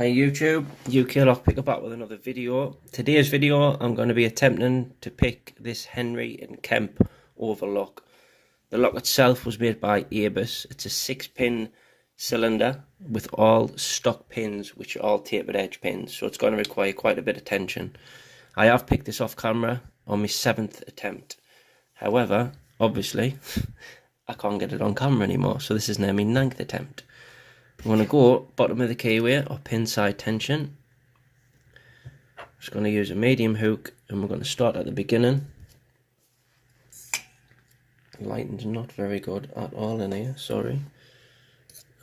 Hi YouTube, UKLockPicka back with another video. Today's video I'm going to be attempting to pick this Henry and Kemp overlock. The lock itself was made by Evers. It's a 6-pin cylinder with all stock pins, which are all tapered edge pins, so it's going to require quite a bit of attention. I have picked this off camera on my 7th attempt. However, obviously, I can't get it on camera anymore, so this is now my 9th attempt. I'm going to go bottom of the keyway or pin side tension. I'm just going to use a medium hook and we're going to start at the beginning. The lighting's not very good at all in here, sorry.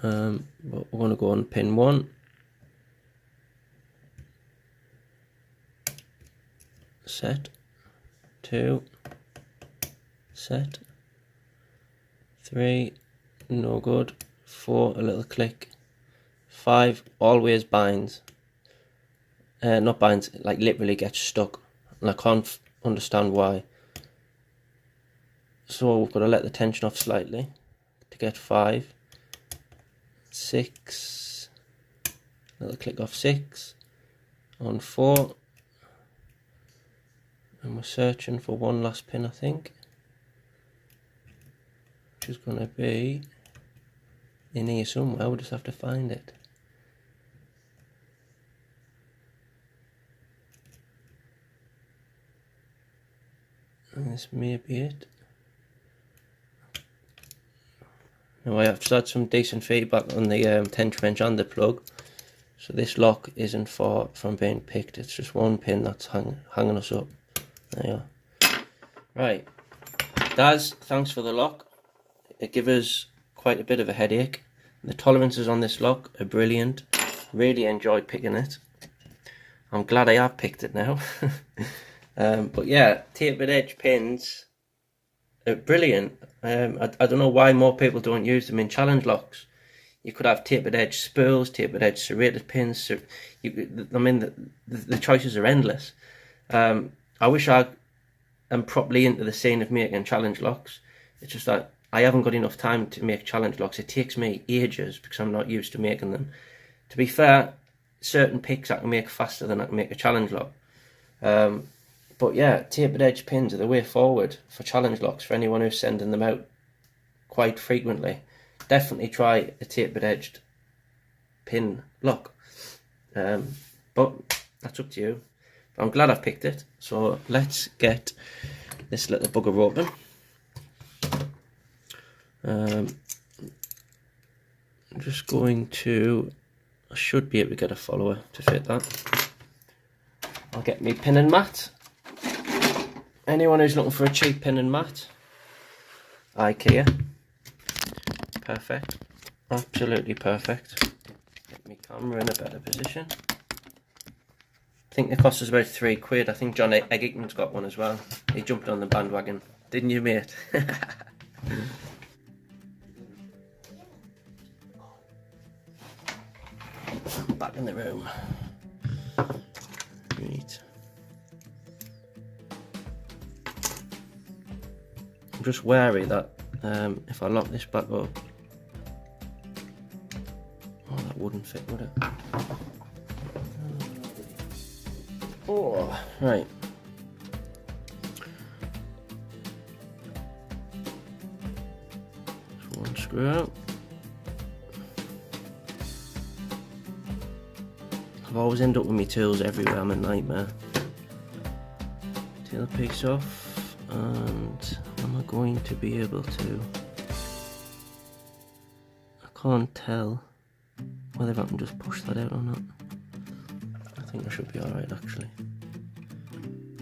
But we're going to go on pin 1. Set. 2. Set. 3. No good. 4, a little click. 5, always binds. Not binds, like literally gets stuck. And I can't understand why. So we've got to let the tension off slightly to get 5. 6, little click off 6. On 4. And we're searching for one last pin, I think. Which is going to be in here somewhere. We'll just have to find it. And this may be it. Now I have had some decent feedback on the tension wrench and the plug. So this lock isn't far from being picked. It's just one pin that's hanging us up. There you are. Right. Daz, thanks for the lock. It gives us quite a bit of a headache. The tolerances on this lock are brilliant. Really enjoyed picking it. I'm glad I have picked it now. But yeah, tapered edge pins are brilliant. I don't know why more people don't use them in challenge locks. You could have tapered edge spools, tapered edge serrated pins. I mean, the choices are endless. I wish I am properly into the scene of making challenge locks. It's just that I haven't got enough time to make challenge locks. It takes me ages because I'm not used to making them. To be fair, certain picks I can make faster than I can make a challenge lock. But yeah, tapered edge pins are the way forward for challenge locks for anyone who's sending them out quite frequently. Definitely try a tapered edged pin lock. But that's up to you. I'm glad I've picked it. So let's get this little bugger open. I'm just going to, I should be able to get a follower to fit that. I'll get me pin and mat. Anyone who's looking for a cheap pin and mat, IKEA. Perfect. Absolutely perfect. Get my camera in a better position. I think the cost is about £3. I think John Eggington's got one as well. He jumped on the bandwagon. Didn't you, mate? Back in the room. Right. I'm just wary that if I lock this back up, oh, that wouldn't fit, would it? Oh, right. Just one screw out. I always end up with my tools everywhere. I'm a nightmare. Tail piece off, and am I going to be able to? I can't tell whether I can just push that out or not. I think I should be alright actually.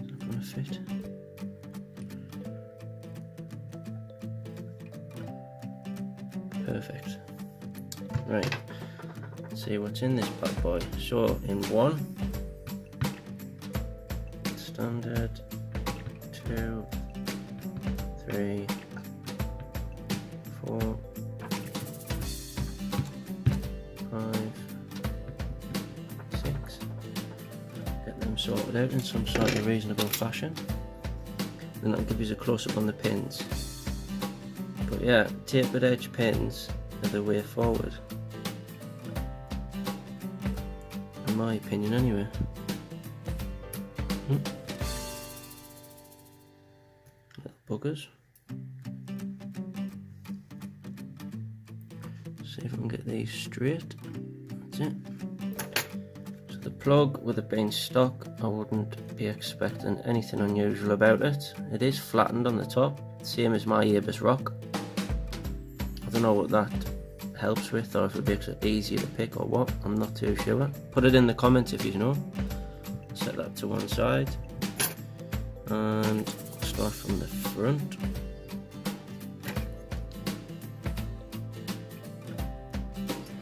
Is that going to fit? Perfect. Right. See what's in this bad boy. So in 1, standard, 2, 3, 4, 5, 6. Get them sorted out in some sort of reasonable fashion. Then that'll give you a close up on the pins. But yeah, tapered edge pins are the way forward. my opinion anyway. Little buggers. See if I can get these straight. That's it. So the plug, with it being stock, I wouldn't be expecting anything unusual about it. It is flattened on the top, same as my Evers rock. I don't know what that helps with, or if it makes it easier to pick or what, I'm not too sure. Put it in the comments if you know. Set that to one side, and start from the front.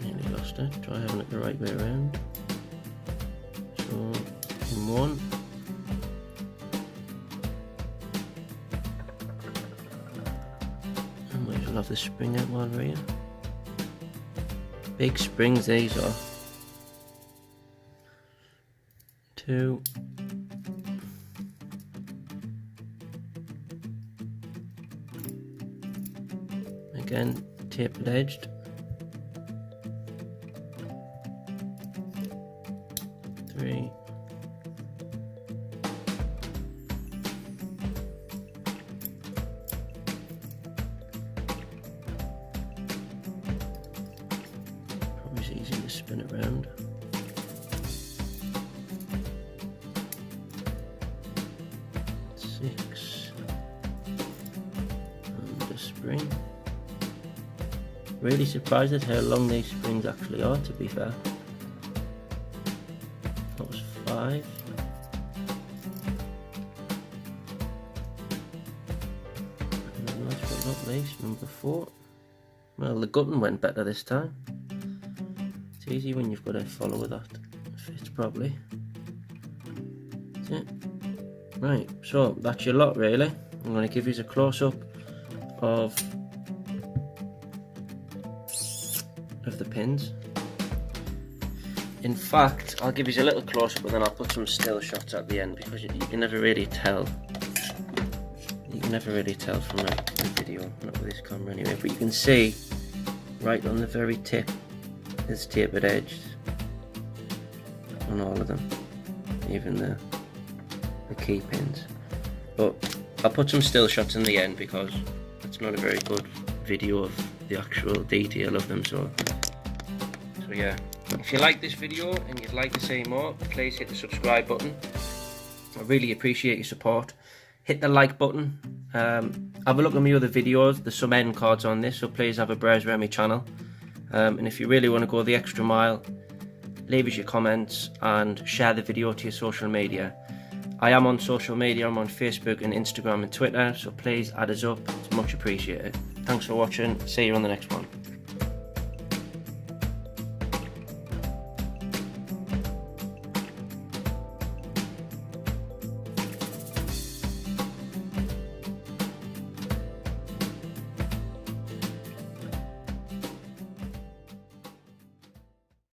Nearly lost it. Try having it the right way around. So in one, and might as well have the spring out while we're here. Big springs these are. Two. Again, tapered edged. Three. Probably easy to spin it around. Six. And the spring. Really surprised at how long these springs actually are, to be fair. That was 5. And then last but not least, number 4. Well, the gutting went better this time. It's easy when you've got a follower that fits properly. That's it. Right, so that's your lot really. I'm going to give you a close-up of the pins. In fact, I'll give you a little close-up and then I'll put some still shots at the end, because you can never really tell. You can never really tell from a video, not with this camera anyway, but you can see right on the very tip is tapered edge on all of them, even the key pins. But I'll put some still shots in the end because it's not a very good video of the actual detail of them. So yeah, if you like this video and you'd like to see more, please hit the subscribe button. I really appreciate your support. Hit the like button. Have a look at my other videos. There's some end cards on this, so please have a browse around my channel. And if you really want to go the extra mile, leave us your comments and share the video to your social media. I am on social media. I'm on Facebook and Instagram and Twitter, so please add us up. It's much appreciated. Thanks for watching. See you on the next one.